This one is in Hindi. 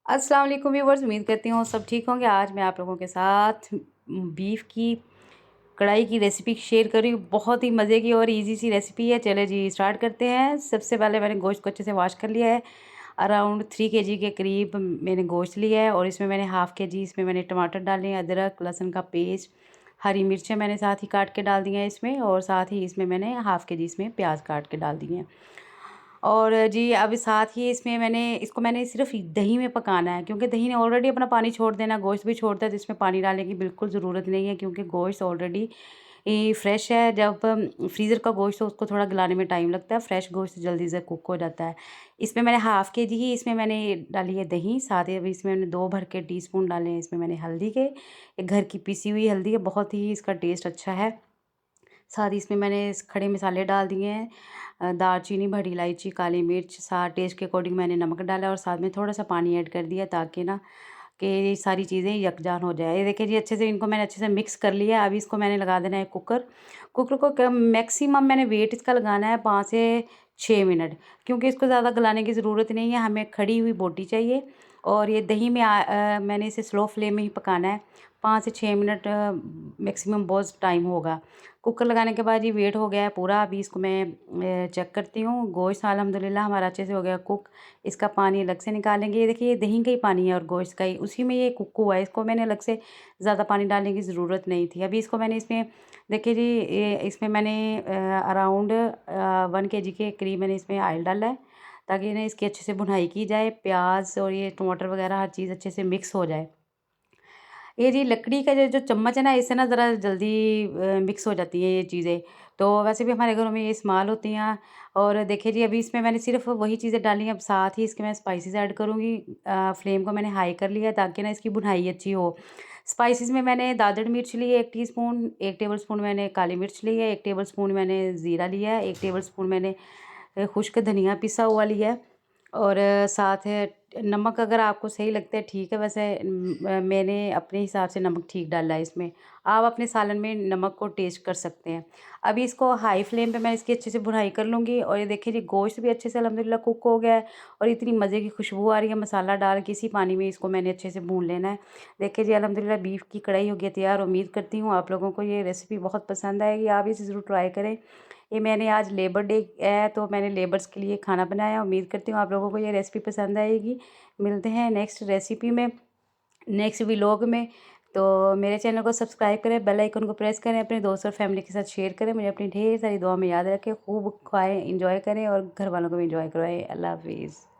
अस्सलाम वालेकुम व्यूअर्स, उम्मीद करती हूँ सब ठीक होंगे। आज मैं आप लोगों के साथ बीफ की कढ़ाई की रेसिपी शेयर कर रही हूँ। बहुत ही मज़े की और इजी सी रेसिपी है। चले जी स्टार्ट करते हैं। सबसे पहले मैंने गोश्त को अच्छे से वॉश कर लिया है। अराउंड 3 kg के करीब मैंने गोश्त लिया है और इसमें मैंने हाफ़ kg इसमें मैंने टमाटर डाले हैं, अदरक लहसुन का पेस्ट, हरी मिर्चें मैंने साथ ही काट के डाल दी हैं इसमें, और साथ ही इसमें मैंने हाफ़ kg इसमें प्याज काट के डाल दिए हैं। और जी अब साथ ही इसमें मैंने सिर्फ दही में पकाना है, क्योंकि दही ने ऑलरेडी अपना पानी छोड़ देना, गोश्त भी छोड़ता है, तो इसमें पानी डालने की बिल्कुल ज़रूरत नहीं है, क्योंकि गोश्त ऑलरेडी फ्रेश है। जब फ्रीज़र का गोश्त हो उसको थोड़ा गलाने में टाइम लगता है, फ्रेश गोश्त जल्दी से कुक हो जाता है। इसमें मैंने हाफ़ kg ही इसमें मैंने डाली है दही। साथ ही अभी इसमें मैंने 2 भर के टीस्पून डाले हैं इसमें मैंने हल्दी के। एक घर की पिसी हुई हल्दी है, बहुत ही इसका टेस्ट अच्छा है। साथ ही इसमें मैंने खड़े मसाले डाल दिए हैं, दालचीनी, बड़ी इलायची, काली मिर्च, साथ टेस्ट के अकॉर्डिंग मैंने नमक डाला और साथ में थोड़ा सा पानी ऐड कर दिया, ताकि ना कि ये सारी चीज़ें यकजान हो जाए। ये देखिए जी, अच्छे से इनको मैंने अच्छे से मिक्स कर लिया है। अभी इसको मैंने लगा देना है कुकर। कुकर को मैक्सिमम मैंने वेट इसका लगाना है 5 से 6 मिनट, क्योंकि इसको ज़्यादा गलाने की ज़रूरत नहीं है, हमें खड़ी हुई बोटी चाहिए। और ये दही में मैंने इसे स्लो फ्लेम में ही पकाना है। 5 से 6 मिनट मैक्सिमम बहुत टाइम होगा। कुकर लगाने के बाद ये वेट हो गया है पूरा। अभी इसको मैं चेक करती हूँ। गोश्त अल्हम्दुलिल्लाह हमारा अच्छे से हो गया कुक। इसका पानी अलग से निकालेंगे। ये देखिए, ये दही का ही पानी है और गोश्त का ही, उसी में ये कुक हुआ है। इसको मैंने अलग से ज़्यादा पानी डालने की ज़रूरत नहीं थी। अभी इसको मैंने इसमें देखिए जी, ये इसमें मैंने अराउंड 1 kg के करीब मैंने इसमें ऑयल डाला है, ताकि ना इसकी अच्छे से भुनाई की जाए। प्याज और ये टमाटर वगैरह हर चीज़ अच्छे से मिक्स हो जाए। ये जी लकड़ी का जो जो चम्मच है ना, इससे ना ज़रा जल्दी मिक्स हो जाती हैं ये चीज़ें। तो वैसे भी हमारे घरों में ये इस्तेमाल होती हैं। और देखिए जी, अभी इसमें मैंने सिर्फ वही चीज़ें डाली हैं। अब साथ ही इसके मैं स्पाइसेस ऐड करूँगी। फ्लेम को मैंने हाई कर लिया है, ताकि ना इसकी भुनाई अच्छी हो। स्पाइसेस में मैंने दादड़ मिर्च ली है 1 टीस्पून, 1 टेबलस्पून मैंने काली मिर्च ली है, 1 टेबलस्पून मैंने ज़ीरा लिया है, 1 टेबलस्पून मैंने खुश्क धनिया पिसा हुआ लिया है। और साथ है नमक, अगर आपको सही लगता है ठीक है, वैसे मैंने अपने हिसाब से नमक ठीक डाला है इसमें। आप अपने सालन में नमक को टेस्ट कर सकते हैं। अभी इसको हाई फ्लेम पे मैं इसकी अच्छे से भुनाई कर लूँगी। और ये देखिए जी, गोश्त भी अच्छे से अल्हम्दुलिल्लाह कुक हो गया है और इतनी मज़े की खुशबू आ रही है। मसाला डाल के इसी पानी में इसको मैंने अच्छे से भून लेना है। देखिए जी, अल्हम्दुलिल्लाह बीफ की कढ़ाई हो गई है तैयार। उम्मीद करती हूँ आप लोगों को ये रेसिपी बहुत पसंद आएगी। आप इसे ज़रूर ट्राई करें। ये मैंने आज लेबर डे है, तो मैंने लेबर्स के लिए खाना बनाया। उम्मीद करती हूँ आप लोगों को ये रेसिपी पसंद आएगी। मिलते हैं नेक्स्ट रेसिपी में, नेक्स्ट व्लॉग में। तो मेरे चैनल को सब्सक्राइब करें, बेल आइकन को प्रेस करें, अपने दोस्त और फैमिली के साथ शेयर करें। मुझे अपनी ढेर सारी दुआ में याद रखें। खूब खाएं, इंजॉय करें और घर वालों को भी इंजॉय करवाएं। अल्लाह हाफिज़।